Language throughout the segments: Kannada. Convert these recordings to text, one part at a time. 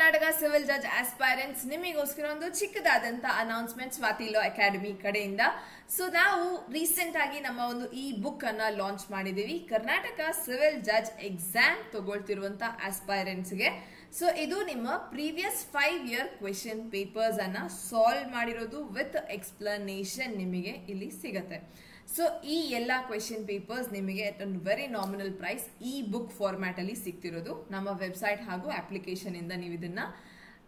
ಕರ್ನಾಟಕ ಸಿವಿಲ್ ಜಡ್ಜ್ ಆಸ್ಪೈರೆಂಟ್ಸ್ ನಿಮಗೋಸ್ಕರ ಒಂದು ಚಿಕ್ಕದಾದಂತ ಅನೌನ್ಸ್ಮೆಂಟ್ ಸ್ವಾತಿ ಲಾ ಅಕಾಡೆಮಿ ಕಡೆಯಿಂದ. ಸೊ ನಾವು ರೀಸೆಂಟ್ ಆಗಿ ನಮ್ಮ ಒಂದು ಈ ಬುಕ್ ಅನ್ನ ಲಾಂಚ್ ಮಾಡಿದೀವಿ ಕರ್ನಾಟಕ ಸಿವಿಲ್ ಜಡ್ಜ್ ಎಕ್ಸಾಮ್ ತಗೊಳ್ತಿರುವಂತ ಆಸ್ಪೈರೆಂಟ್ಸ್ ಗೆ. ಸೊ ಇದು ನಿಮ್ಮ ಪ್ರೀವಿಯಸ್ 5 year ಕ್ವೆಶ್ಚನ್ ಪೇಪರ್ಸ್ ಅನ್ನ ಸಾಲ್ವ್ ಮಾಡಿರೋದು ವಿತ್ ಎಕ್ಸ್ಪ್ಲನೇಷನ್ ನಿಮಗೆ ಇಲ್ಲಿ ಸಿಗತ್ತೆ. ಸೊ ಈ ಎಲ್ಲ ಕ್ವೆಶ್ಚನ್ ಪೇಪರ್ಸ್ ನಿಮಗೆ at a very nominal price ಈ ಬುಕ್ ಫಾರ್ಮ್ಯಾಟ್ ಅಲ್ಲಿ ಸಿಗ್ತಿರೋದು. ನಮ್ಮ ವೆಬ್ಸೈಟ್ ಹಾಗೂ ಅಪ್ಲಿಕೇಶನ್ ಇಂದ ನೀವು ಇದನ್ನ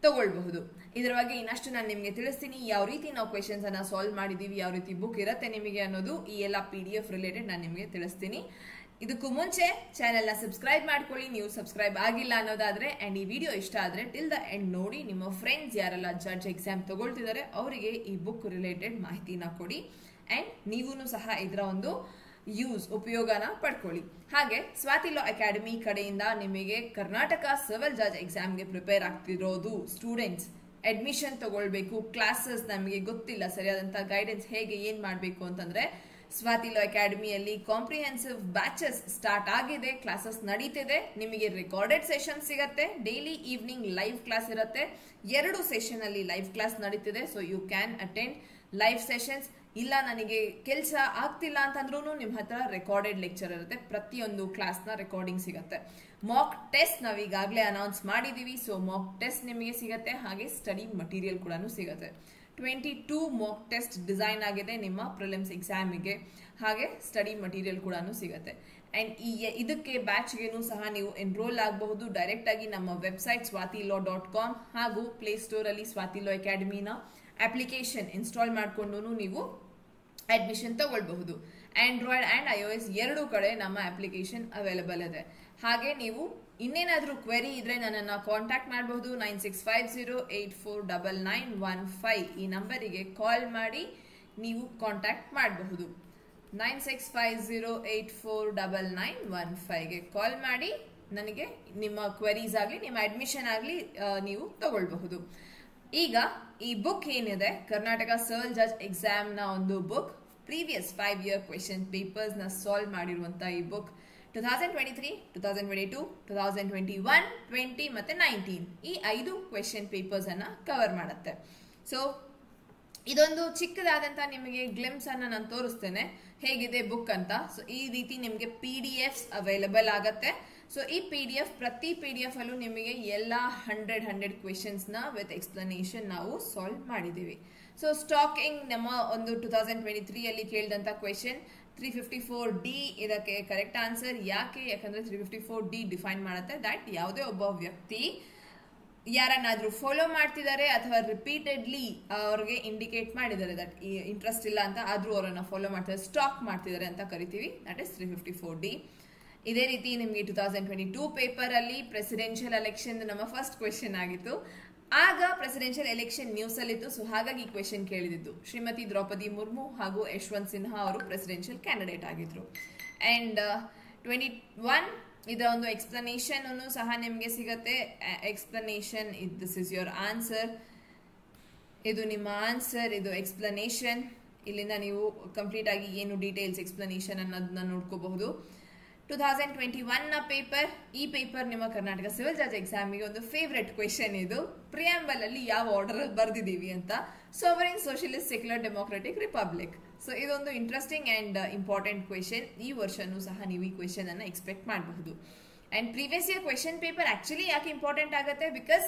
ತಗೊಳ್ಬಹುದು. ಇದರ ಬಗ್ಗೆ ಇನ್ನಷ್ಟು ನಾನು ನಿಮಗೆ ತಿಳಿಸ್ತೀನಿ, ಯಾವ ರೀತಿ ನಾವು ಕ್ವೆಶ್ಚನ್ಸ್ ಅನ್ನ ಸಾಲ್ವ್ ಮಾಡಿದೀವಿ, ಯಾವ ರೀತಿ ಬುಕ್ ಇರುತ್ತೆ ನಿಮಗೆ ಅನ್ನೋದು ಈ ಎಲ್ಲ PDF ರಿಲೇಟೆಡ್ ನಾನು ನಿಮಗೆ ತಿಳಿಸ್ತೀನಿ. ಇದಕ್ಕೂ ಮುಂಚೆ ಚಾನೆಲ್ ನ ಸಬ್ಸ್ಕ್ರೈಬ್ ಮಾಡ್ಕೊಳ್ಳಿ, ನೀವು ಸಬ್ಸ್ಕ್ರೈಬ್ ಆಗಿಲ್ಲ ಅನ್ನೋದಾದ್ರೆ. ಅಂಡ್ ಈ ವಿಡಿಯೋ ಇಷ್ಟ ಆದ್ರೆ ಟಿಲ್ ದ ಎಂಡ್ ನೋಡಿ. ನಿಮ್ಮ ಫ್ರೆಂಡ್ಸ್ ಯಾರೆಲ್ಲ ಜಡ್ಜ್ ಎಕ್ಸಾಮ್ ತಗೊಳ್ತಿದ್ದಾರೆ ಅವರಿಗೆ ಈ ಬುಕ್ ರಿಲೇಟೆಡ್ ಮಾಹಿತಿನ ಕೊಡಿ. ಅಂಡ್ ನೀವೂ ಸಹ ಇದರ ಒಂದು ಉಪಯೋಗನ ಪಡ್ಕೊಳ್ಳಿ. ಹಾಗೆ ಸ್ವಾತಿ ಲಾ ಅಕಾಡೆಮಿ ಕಡೆಯಿಂದ ನಿಮಗೆ ಕರ್ನಾಟಕ ಸಿವಿಲ್ ಜಡ್ಜ್ ಎಕ್ಸಾಮ್ಗೆ ಪ್ರಿಪೇರ್ ಆಗ್ತಿರೋದು ಸ್ಟೂಡೆಂಟ್ಸ್ ಅಡ್ಮಿಷನ್ ತಗೊಳ್ಬೇಕು, ಕ್ಲಾಸಸ್ ನಮಗೆ ಗೊತ್ತಿಲ್ಲ ಸರಿಯಾದಂತ ಗೈಡೆನ್ಸ್ ಹೇಗೆ ಏನ್ ಮಾಡಬೇಕು ಅಂತಂದ್ರೆ ಸ್ವಾತಿ ಲಾ ಅಕಾಡೆಮಿಯಲ್ಲಿ ಕಾಂಪ್ರಿಹೆನ್ಸಿವ್ ಬ್ಯಾಚಸ್ ಸ್ಟಾರ್ಟ್ ಆಗಿದೆ, ಕ್ಲಾಸಸ್ ನಡೀತಿದೆ. ನಿಮಗೆ ರೆಕಾರ್ಡೆಡ್ ಸೆಷನ್ ಸಿಗತ್ತೆ, ಡೈಲಿ ಈವ್ನಿಂಗ್ ಲೈವ್ ಕ್ಲಾಸ್ ಇರುತ್ತೆ. 2 ಸೆಷನ್ ಅಲ್ಲಿ ಲೈವ್ ಕ್ಲಾಸ್ ನಡೀತಿದೆ. So you can attend live sessions. ಇಲ್ಲ ನನಗೆ ಕೆಲಸ ಆಗ್ತಿಲ್ಲ ಅಂತಂದ್ರೂ ನಿಮ್ಮ ಹತ್ರ ರೆಕಾರ್ಡೆಡ್ ಲೆಕ್ಚರ್ ಇರುತ್ತೆ, ಪ್ರತಿಯೊಂದು ಕ್ಲಾಸ್ ನ ರೆಕಾರ್ಡಿಂಗ್ ಸಿಗತ್ತೆ. ಮಾಕ್ ಟೆಸ್ಟ್ ನಾವು ಈಗಾಗಲೇ ಅನೌನ್ಸ್ ಮಾಡಿದೀವಿ. ಸೊ ಮಾಕ್ ಟೆಸ್ಟ್ ನಿಮಗೆ ಸಿಗತ್ತೆ, ಹಾಗೆ ಸ್ಟಡಿ ಮಟೀರಿಯಲ್ ಕೂಡ ಸಿಗತ್ತೆ. 22 ಮಾಕ್ ಟೆಸ್ಟ್ ಡಿಸೈನ್ ಆಗಿದೆ ನಿಮ್ಮ ಪ್ರಿಲಿಮ್ಸ್ ಎಕ್ಸಾಮಿಗೆ, ಹಾಗೆ ಸ್ಟಡಿ ಮಟೀರಿಯಲ್ ಕೂಡ ಸಿಗತ್ತೆ. ಅಂಡ್ ಇದಕ್ಕೆ ಬ್ಯಾಚ್ಗೆನೂ ಸಹ ನೀವು ಎನ್ರೋಲ್ ಆಗಬಹುದು ಡೈರೆಕ್ಟ್ ಆಗಿ ನಮ್ಮ ವೆಬ್ಸೈಟ್ swatilaw.com ಹಾಗೂ ಪ್ಲೇ ಸ್ಟೋರ್ ಅಲ್ಲಿ ಸ್ವಾತಿ ಲಾ ಅಕಾಡೆಮಿನ ಅಪ್ಲಿಕೇಶನ್ ಇನ್ಸ್ಟಾಲ್ ಮಾಡಿಕೊಂಡು ನೀವು ಅಡ್ಮಿಷನ್ ತಗೊಳ್ಬಹುದು. ಆಂಡ್ರಾಯ್ಡ್ ಅಂಡ್ iOS 2 ಕಡೆ ನಮ್ಮ ಅಪ್ಲಿಕೇಶನ್ ಅವೈಲಬಲ್ ಇದೆ. ಹಾಗೆ ನೀವು ಇನ್ನೇನಾದ್ರೂ ಕ್ವೆರಿ ಇದ್ರೆ ನನ್ನನ್ನು ಕಾಂಟ್ಯಾಕ್ಟ್ ಮಾಡಬಹುದು. 9650849915 ಈ ನಂಬರಿಗೆ ಕಾಲ್ ಮಾಡಿ ನೀವು ಕಾಂಟ್ಯಾಕ್ಟ್ ಮಾಡಬಹುದು. 9650849915ಗೆ ಕಾಲ್ ಮಾಡಿ ನನಗೆ ನಿಮ್ಮ ಕ್ವೆರೀಸ್ ಆಗಲಿ ನಿಮ್ಮ ಅಡ್ಮಿಷನ್ ಆಗಲಿ ನೀವು ತಗೊಳ್ಬಹುದು. ಈಗ ಈ ಬುಕ್ ಏನಿದೆ ಕರ್ನಾಟಕ ಸಿವಿಲ್ ಜಡ್ಜ್ ಎಕ್ಸಾಮ್ ನ ಒಂದು book, previous 5 year question papers ನ ಸಾಲ್ವ್ ಮಾಡಿರುವಂತಹ ಈ ಬುಕ್ 2023, 2022, 2021, 20 ಮತ್ತೆ 19 ಈ 5 ಕ್ವೆಶ್ಚನ್ ಪೇಪರ್ಸ್ ಅನ್ನ ಕವರ್ ಮಾಡುತ್ತೆ. ಸೊ ಇದೊಂದು ಚಿಕ್ಕದಾದಂತ ನಿಮಗೆ ಗ್ಲಿಮ್ಸ್ ಅನ್ನ ನಾನು ತೋರಿಸ್ತೇನೆ ಹೇಗಿದೆ ಬುಕ್ ಅಂತ. ಸೊ ಈ ರೀತಿ ನಿಮಗೆ PDFs ಅವೈಲಬಲ್ ಆಗತ್ತೆ. ಸೊ ಈ ಪ್ರತಿ PDF ಅಲ್ಲೂ ನಿಮಗೆ ಎಲ್ಲ 100 ಕ್ವೆಶ್ಚನ್ಸ್ ನ ವಿತ್ ಎಕ್ಸ್ಪ್ಲನೇಷನ್ ನಾವು ಸಾಲ್ವ್ ಮಾಡಿದೀವಿ. ಸೊ ಸ್ಟಾಕಿಂಗ್ ನಮ್ಮ ಒಂದು 2023 ಅಲ್ಲಿ ಕೇಳಿದಂತ ಕ್ವೆಶ್ಚನ್ 354D ಇದಕ್ಕೆ ಕರೆಕ್ಟ್ ಆನ್ಸರ್. ಯಾಕಂದ್ರೆ 354D ಡಿಫೈನ್ ಮಾಡುತ್ತೆ ದಟ್ ಯಾವುದೇ ಒಬ್ಬ ವ್ಯಕ್ತಿ ಯಾರನ್ನಾದ್ರೂ ಫಾಲೋ ಮಾಡ್ತಿದ್ದಾರೆ ಅಥವಾ ರಿಪೀಟೆಡ್ಲಿ ಅವ್ರಿಗೆ ಇಂಡಿಕೇಟ್ ಮಾಡಿದ್ದಾರೆ ದಟ್ ಇಂಟ್ರೆಸ್ಟ್ ಇಲ್ಲ ಅಂತ, ಆದ್ರೂ ಅವರನ್ನ ಫಾಲೋ ಮಾಡ್ತಿದ್ದಾರೆ, ಸ್ಟಾಕ್ ಮಾಡ್ತಿದ್ದಾರೆ ಅಂತ ಕರಿತೀವಿ. That is 354D. ಇದೇ ರೀತಿ ನಿಮಗೆ 2022 ಪೇಪರ್ ಅಲ್ಲಿ ಪ್ರೆಸಿಡೆನ್ಷಿಯಲ್ ಎಲೆಕ್ಷನ್ ನಮ್ಮ ಫಸ್ಟ್ ಕ್ವೆಶ್ಚನ್ ಆಗಿತ್ತು. ಆಗ ಪ್ರೆಸಿಡೆನ್ಷಿಯಲ್ ಎಲೆಕ್ಷನ್ ನ್ಯೂಸ್ ಅಲ್ಲಿತ್ತು. ಸೊ ಹಾಗಾಗಿ ಈ ಕ್ವೆಶ್ಚನ್ ಕೇಳಿದ್ದು ಶ್ರೀಮತಿ ದ್ರೌಪದಿ ಮುರ್ಮು ಹಾಗೂ ಯಶವಂತ್ ಸಿನ್ಹಾ ಅವರು ಪ್ರೆಸಿಡೆನ್ಷಿಯಲ್ ಕ್ಯಾಂಡಿಡೇಟ್ ಆಗಿದ್ರು. ಅಂಡ್ 21 ಇದರ ಒಂದು ಎಕ್ಸ್ಪ್ಲನೇಷನ್ ಸಹ ನಿಮಗೆ ಸಿಗತ್ತೆ. Explanation this is your answer, ಇದು ನಿಮ್ಮ ಆನ್ಸರ್, ಇದು ಎಕ್ಸ್ಪ್ಲನೇಷನ್. ಇಲ್ಲಿಂದ ನೀವು ಕಂಪ್ಲೀಟ್ ಆಗಿ ಏನು ಡೀಟೇಲ್ಸ್ ಎಕ್ಸ್ಪ್ಲನೇಷನ್ ಅನ್ನೋದನ್ನ ನೋಡ್ಕೋಬಹುದು. 2021 ನ ಪೇಪರ್, ಈ ಪೇಪರ್ ನಿಮ್ಮ ಕರ್ನಾಟಕ ಸಿವಿಲ್ ಜಡ್ಜ್ ಎಕ್ಸಾಮಿಗೆ ಒಂದು ಫೇವ್ರೆಟ್ ಕ್ವೆಶ್ಚನ್. ಇದು ಪ್ರಿಯಾಂಬಲ್ ಅಲ್ಲಿ ಯಾವ ಆರ್ಡರ್ ಅಲ್ಲಿ ಬರ್ದಿದೀವಿ ಅಂತ. Sovereign socialist secular democratic republic. So ಇದೊಂದು ಇಂಟ್ರೆಸ್ಟಿಂಗ್ ಅಂಡ್ ಇಂಪಾರ್ಟೆಂಟ್ ಕ್ವೆಶ್ಚನ್. ಈ ವರ್ಷನೂ ಸಹ ನೀವು ಈ ಕ್ವೆಶ್ಚನ್ ಅನ್ನ ಎಕ್ಸ್ಪೆಕ್ಟ್ ಮಾಡಬಹುದು. And previous year question paper actually ಯಾಕೆ ಇಂಪಾರ್ಟೆಂಟ್ ಆಗುತ್ತೆ, ಬಿಕಾಸ್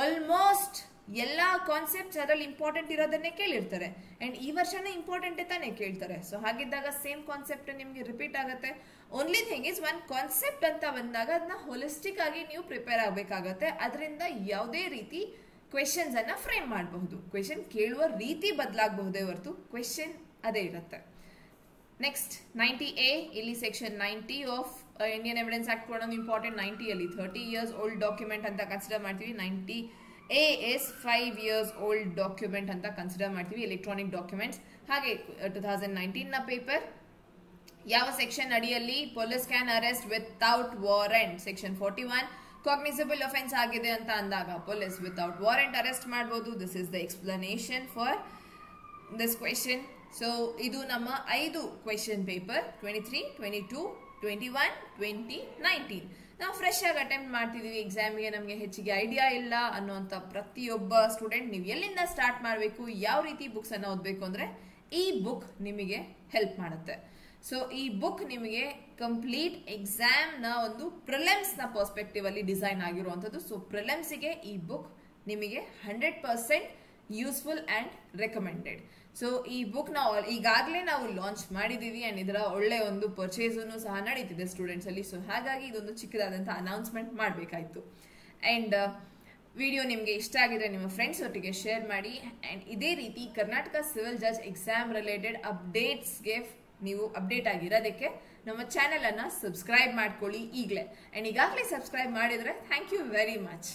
ಆಲ್ಮೋಸ್ಟ್ ಎಲ್ಲಾ ಕಾನ್ಸೆಪ್ಟ್ಸ್ ಅದರಲ್ಲಿ ಇಂಪಾರ್ಟೆಂಟ್ ಇರೋದನ್ನೇ ಕೇಳಿರ್ತಾರೆ. ಅಂಡ್ ಈ ವರ್ಷನೇ ಇಂಪಾರ್ಟೆಂಟ್ ತಾನೇ ಕೇಳ್ತಾರೆ. ಸೊ ಹಾಗಿದ್ದಾಗ ಸೇಮ್ ಕಾನ್ಸೆಪ್ಟ್ ನಿಮ್ಗೆ ರಿಪೀಟ್ ಆಗುತ್ತೆ. Only thing is one concept ಅಂತ ಬಂದಾಗ ಅದನ್ನ ಹೋಲಿಸ್ಟಿಕ್ ಆಗಿ ನೀವು ಪ್ರಿಪೇರ್ ಆಗಬೇಕಾಗತ್ತೆ. ಅದರಿಂದ ಯಾವುದೇ ರೀತಿ ಕ್ವೆಶ್ಚನ್ಸ್ ಅನ್ನ ಫ್ರೇಮ್ ಮಾಡಬಹುದು. ಕ್ವೆಶ್ಚನ್ ಕೇಳುವ ರೀತಿ ಬದಲಾಗಬಹುದೇ ಹೊರತು ಕ್ವೆಶ್ಚನ್ ಅದೇ ಇರುತ್ತೆ. ನೆಕ್ಸ್ಟ್ 90A, ಇಲ್ಲಿ section 90 of Indian evidence act ಕೂಡ ಇಂಪಾರ್ಟೆಂಟ್. 90 ಅಲ್ಲಿ 30 years ಓಲ್ಡ್ ಡಾಕ್ಯುಮೆಂಟ್ ಅಂತ ಕನ್ಸಿಡರ್ ಮಾಡ್ತೀವಿ. 90A is 5 years old document ಅಂತ ಕನ್ಸಿಡರ್ ಮಾಡ್ತೀವಿ, ಎಲೆಕ್ಟ್ರಾನಿಕ್ ಡಾಕ್ಯುಮೆಂಟ್ಸ್. ಹಾಗೆ 2019 ನ ಪೇಪರ್ ಯಾವ ಸೆಕ್ಷನ್ ಅಡಿಯಲ್ಲಿ police can arrest without warrant, section 41 cognisable offence ಆಗಿದೆ ಅಂತ ಅಂದಾಗ ಪೊಲೀಸ್ ವಿತೌಟ್ ವಾರೆಂಟ್ ಅರೆಸ್ಟ್ ಮಾಡಬಹುದು. This is the explanation for this question. So ಇದು ನಮ್ಮ 5 ಕ್ವೆಶ್ಚನ್ ಪೇಪರ್ 23, 22, 21, 20, 19. ನಾವು ಫ್ರೆಶ್ ಆಗಿ ಅಟೆಂಪ್ಟ್ ಮಾಡ್ತಿದೀವಿ ಎಕ್ಸಾಮ್ಗೆ, ನಮಗೆ ಹೆಚ್ಚಿಗೆ ಐಡಿಯಾ ಇಲ್ಲ ಅನ್ನುವಂಥ ಪ್ರತಿಯೊಬ್ಬ ಸ್ಟೂಡೆಂಟ್ ನೀವು ಎಲ್ಲಿಂದ ಸ್ಟಾರ್ಟ್ ಮಾಡಬೇಕು, ಯಾವ ರೀತಿ ಬುಕ್ಸ್ ಅನ್ನ ಓದಬೇಕು ಅಂದ್ರೆ ಈ ಬುಕ್ ನಿಮಗೆ ಹೆಲ್ಪ್ ಮಾಡುತ್ತೆ. ಸೊ ಈ ಬುಕ್ ನಿಮಗೆ ಕಂಪ್ಲೀಟ್ ಎಕ್ಸಾಮ್ ನ ಒಂದು ಪ್ರಿಲಿಮ್ಸ್ ನ ಪರ್ಸ್ಪೆಕ್ಟಿವ್ ಅಲ್ಲಿ ಡಿಸೈನ್ ಆಗಿರುವಂತದ್ದು. ಸೊ ಪ್ರಿಲಿಮ್ಸ್ಗೆ ಈ ಬುಕ್ ನಿಮಗೆ 100% ಯೂಸ್ಫುಲ್ ಅಂಡ್ ರೆಕಮೆಂಡೆಡ್. ಸೊ ಈ ಬುಕ್ ನ ಈಗಾಗಲೇ ನಾವು ಲಾಂಚ್ ಮಾಡಿದೀವಿ ಅಂಡ್ ಇದರ ಒಳ್ಳೆ ಒಂದು ಪರ್ಚೇಸನ್ನು ಸಹ ನಡೀತಿದೆ ಸ್ಟೂಡೆಂಟ್ಸ್ ಅಲ್ಲಿ. ಸೊ ಹಾಗಾಗಿ ಇದೊಂದು ಚಿಕ್ಕದಾದಂತಹ ಅನೌನ್ಸ್ಮೆಂಟ್ ಮಾಡಬೇಕಾಯ್ತು. ಅಂಡ್ ವಿಡಿಯೋ ನಿಮಗೆ ಇಷ್ಟ ಆಗಿದ್ರೆ ನಿಮ್ಮ ಫ್ರೆಂಡ್ಸ್ ಒಟ್ಟಿಗೆ ಶೇರ್ ಮಾಡಿ. ಅಂಡ್ ಇದೇ ರೀತಿ Karnataka civil judge exam related ಅಪ್ಡೇಟ್ಸ್ಗೆ ನೀವು ಅಪ್ಡೇಟ್ ಆಗಿರೋದಕ್ಕೆ ನಮ್ಮ ಚಾನೆಲ್ ಅನ್ನ ಸಬ್ಸ್ಕ್ರೈಬ್ ಮಾಡ್ಕೊಳ್ಳಿ ಈಗಲೇ. ಅಂಡ್ ಈಗಾಗಲೇ ಸಬ್ಸ್ಕ್ರೈಬ್ ಮಾಡಿದ್ರೆ ಥ್ಯಾಂಕ್ ಯು ವೆರಿ ಮಚ್.